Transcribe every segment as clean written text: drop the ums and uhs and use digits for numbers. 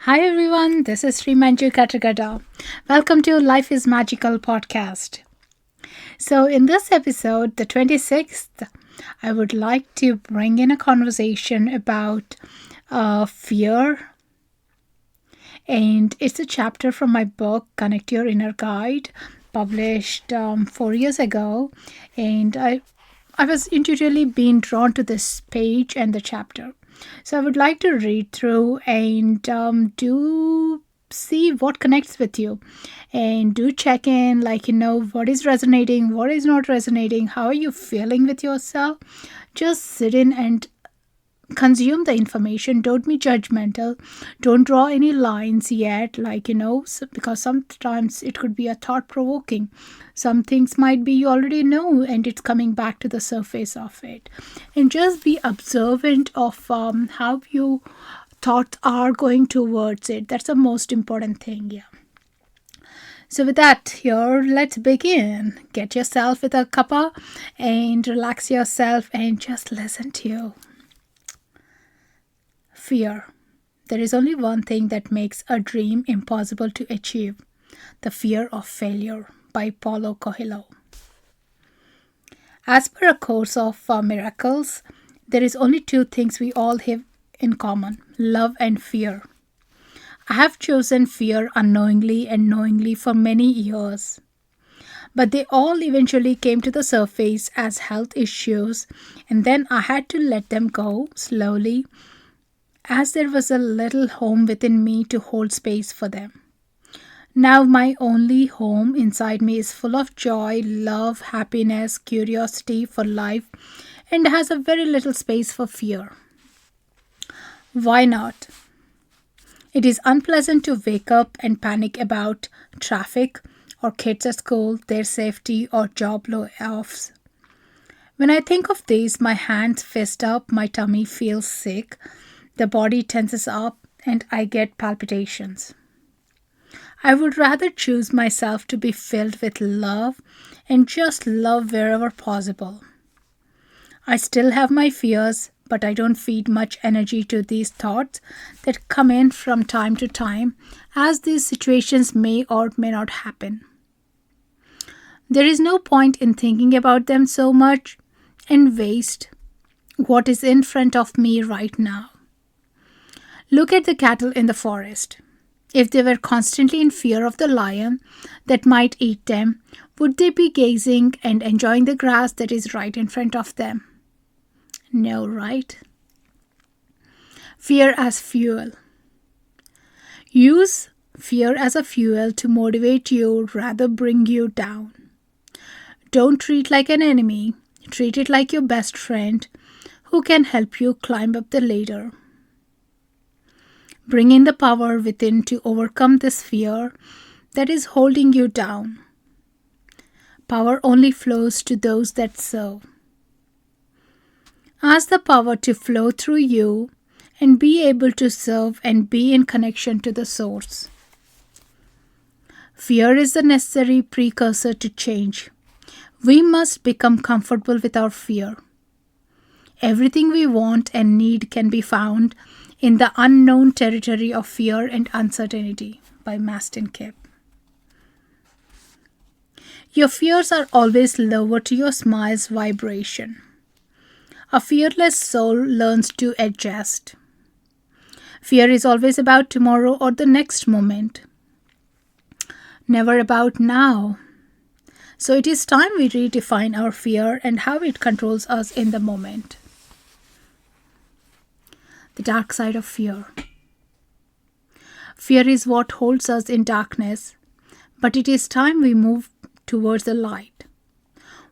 Hi everyone, this is Srimanju Katragadda. Welcome to Life is Magical podcast. So, in this episode, the 26th, I would like to bring in a conversation about fear, and it's a chapter from my book, Connect Your Inner Guide, published 4 years ago. And I was intuitively being drawn to this page and the chapter. So I would like to read through and do see what connects with you and do check in, like, what is resonating, what is not resonating, how are you feeling with yourself. Just sit in and consume the information. Don't be judgmental, don't draw any lines yet, because sometimes it could be a thought provoking. Some things might be you already know and it's coming back to the surface of it, and just be observant of how your thoughts are going towards it. That's the most important thing. Yeah. So with that, here, let's begin. Get yourself with a cuppa and relax yourself and just listen to you. Fear. There is only one thing that makes a dream impossible to achieve: the fear of failure, by Paulo Coelho. As per A Course of Miracles, there is only two things we all have in common: love and fear. I have chosen fear unknowingly and knowingly for many years. But they all eventually came to the surface as health issues, and then I had to let them go slowly, as there was a little home within me to hold space for them. Now, my only home inside me is full of joy, love, happiness, curiosity for life, and has a very little space for fear. Why not? It is unpleasant to wake up and panic about traffic or kids at school, their safety, or job layoffs. When I think of these, my hands fist up, my tummy feels sick, the body tenses up, and I get palpitations. I would rather choose myself to be filled with love and just love wherever possible. I still have my fears, but I don't feed much energy to these thoughts that come in from time to time, as these situations may or may not happen. There is no point in thinking about them so much and waste what is in front of me right now. Look at the cattle in the forest. If they were constantly in fear of the lion that might eat them, would they be gazing and enjoying the grass that is right in front of them? No, right? Fear as fuel. Use fear as a fuel to motivate you, rather bring you down. Don't treat like an enemy. Treat it like your best friend who can help you climb up the ladder. Bring in the power within to overcome this fear that is holding you down. Power only flows to those that serve. Ask the power to flow through you and be able to serve and be in connection to the source. Fear is the necessary precursor to change. We must become comfortable with our fear. Everything we want and need can be found in the unknown territory of fear and uncertainty, by Mastin Kip. Your fears are always lower to your smile's vibration. A fearless soul learns to adjust. Fear is always about tomorrow or the next moment, never about now. So it is time we redefine our fear and how it controls us in the moment. The dark side of fear. Fear is what holds us in darkness, but it is time we move towards the light.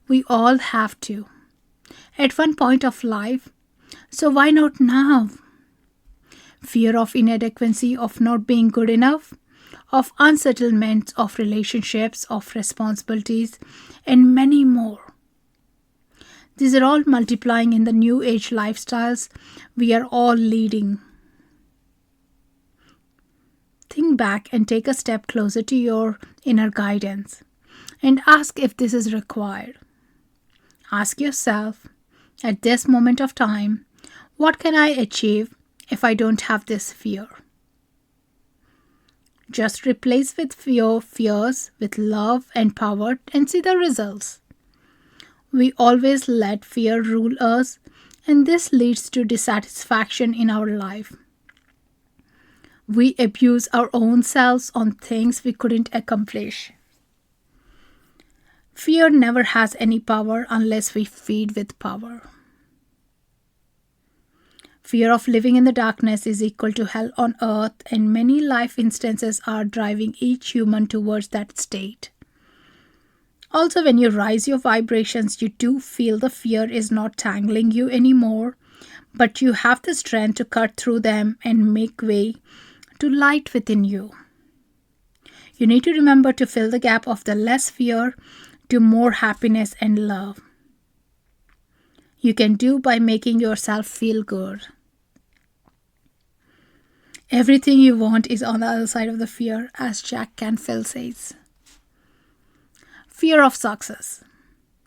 We all have to, at one point of life, so why not now? Fear of inadequacy, of not being good enough, of unsettlement of relationships, of responsibilities, and many more. These are all multiplying in the new age lifestyles we are all leading. Think back and take a step closer to your inner guidance and ask if this is required. Ask yourself, at this moment of time, what can I achieve if I don't have this fear? Just replace with your fears with love and power and see the results. We always let fear rule us, and this leads to dissatisfaction in our life. We abuse our own selves on things we couldn't accomplish. Fear never has any power unless we feed with power. Fear of living in the darkness is equal to hell on earth, and many life instances are driving each human towards that state. Also, when you rise your vibrations, you do feel the fear is not tangling you anymore, but you have the strength to cut through them and make way to light within you. You need to remember to fill the gap of the less fear to more happiness and love. You can do by making yourself feel good. Everything you want is on the other side of the fear, as Jack Canfield says. Fear of success.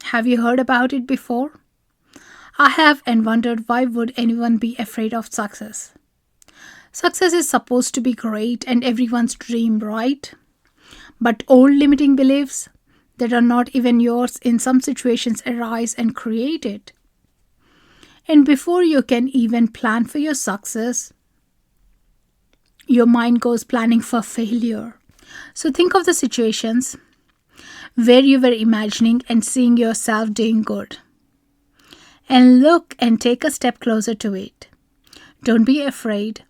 Have you heard about it before? I have, and wondered why would anyone be afraid of success? Success is supposed to be great and everyone's dream, right? But old limiting beliefs that are not even yours in some situations arise and create it. And before you can even plan for your success, your mind goes planning for failure. So think of the situations where you were imagining and seeing yourself doing good. And look and take a step closer to it. Don't be afraid.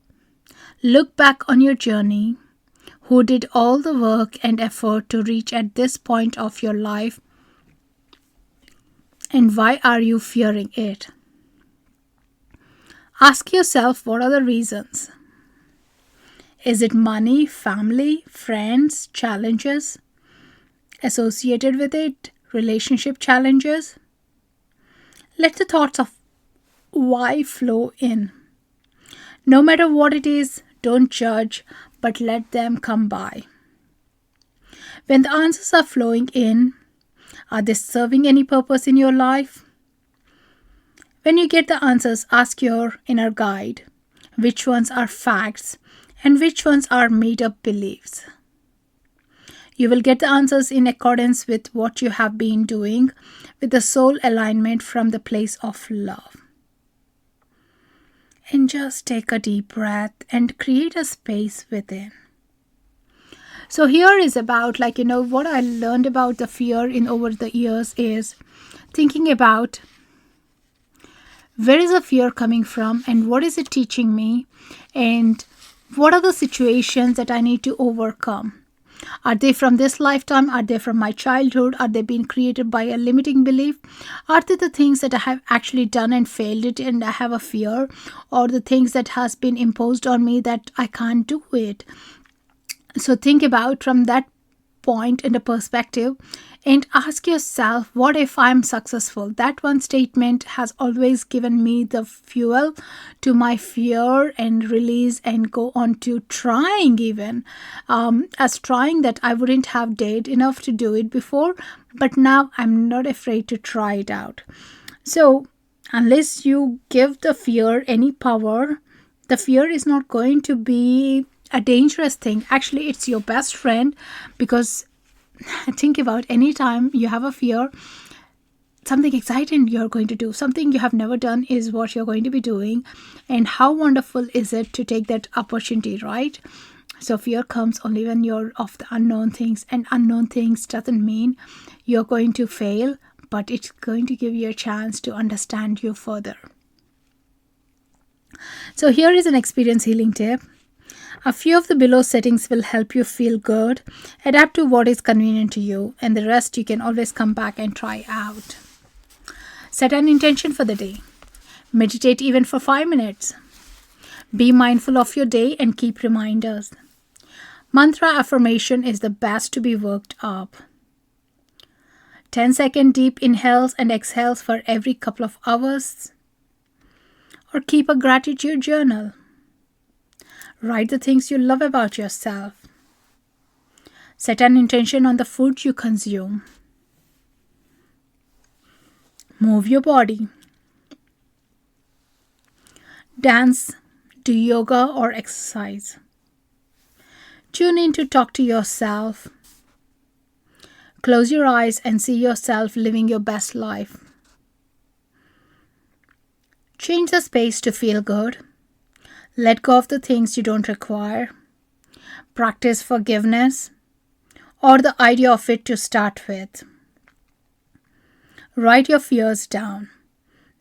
Look back on your journey. Who did all the work and effort to reach at this point of your life? And why are you fearing it? Ask yourself, what are the reasons? Is it money, family, friends, challenges associated with it, relationship challenges? Let the thoughts of why flow in. No matter what it is, don't judge, but let them come by. When the answers are flowing in, are they serving any purpose in your life? When you get the answers, ask your inner guide which ones are facts and which ones are made up beliefs. You will get the answers in accordance with what you have been doing, with the soul alignment from the place of love. And just take a deep breath and create a space within. So here is about what I learned about the fear in over the years is thinking about where is the fear coming from and what is it teaching me and what are the situations that I need to overcome. Are they from this lifetime? Are they from my childhood? Are they being created by a limiting belief? Are they the things that I have actually done and failed it and I have a fear? Or the things that has been imposed on me that I can't do it? So think about from that point and the perspective and ask yourself, what if I'm successful? That one statement has always given me the fuel to my fear and release and go on to trying even as trying that I wouldn't have dared enough to do it before, but now I'm not afraid to try it out. So unless you give the fear any power, the fear is not going to be a dangerous thing. Actually, it's your best friend, because think about any time you have a fear, something exciting you're going to do, something you have never done is what you're going to be doing, and how wonderful is it to take that opportunity, right? So fear comes only when you're of the unknown things, and unknown things doesn't mean you're going to fail, but it's going to give you a chance to understand you further. So here is an experience healing tip. A few of the below settings will help you feel good. Adapt to what is convenient to you, and the rest you can always come back and try out. Set an intention for the day. Meditate even for 5 minutes. Be mindful of your day and keep reminders. Mantra affirmation is the best to be worked up. 10-second deep inhales and exhales for every couple of hours. Or keep a gratitude journal. Write the things you love about yourself. Set an intention on the food you consume. Move your body. Dance, do yoga or exercise. Tune in to talk to yourself. Close your eyes and see yourself living your best life. Change the space to feel good. Let go of the things you don't require. Practice forgiveness, or the idea of it to start with. Write your fears down.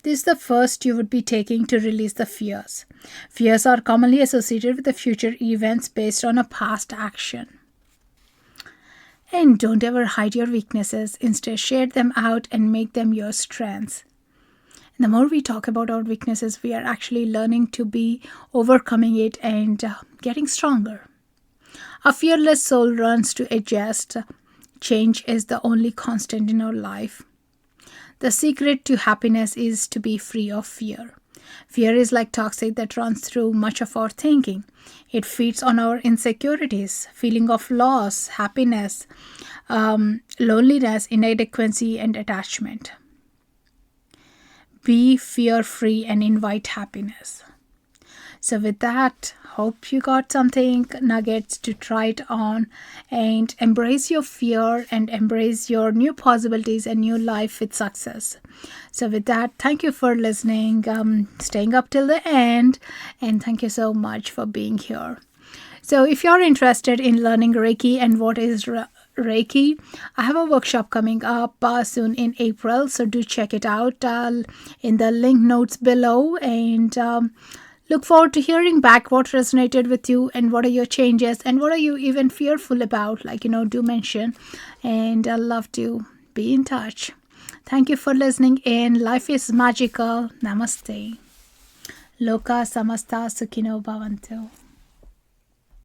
This is the first you would be taking to release the fears. Fears are commonly associated with the future events based on a past action. And don't ever hide your weaknesses. Instead, share them out and make them your strengths. And the more we talk about our weaknesses, we are actually learning to be overcoming it and getting stronger. A fearless soul runs to adjust. Change is the only constant in our life. The secret to happiness is to be free of fear. Fear is like toxic that runs through much of our thinking. It feeds on our insecurities, feeling of loss, happiness, loneliness, inadequacy, and attachment. Be fear-free and invite happiness. So with that, hope you got something nuggets to try it on and embrace your fear and embrace your new possibilities and new life with success. So with that, thank you for listening, staying up till the end, and thank you so much for being here. So if you're interested in learning Reiki and what is Reiki, I have a workshop coming up soon in April, so do check it out in the link notes below, and look forward to hearing back what resonated with you and what are your changes and what are you even fearful about, do mention, and I'd love to be in touch. Thank you for listening in. Life is magical. Namaste. Loka samasta sukhino bhavantu.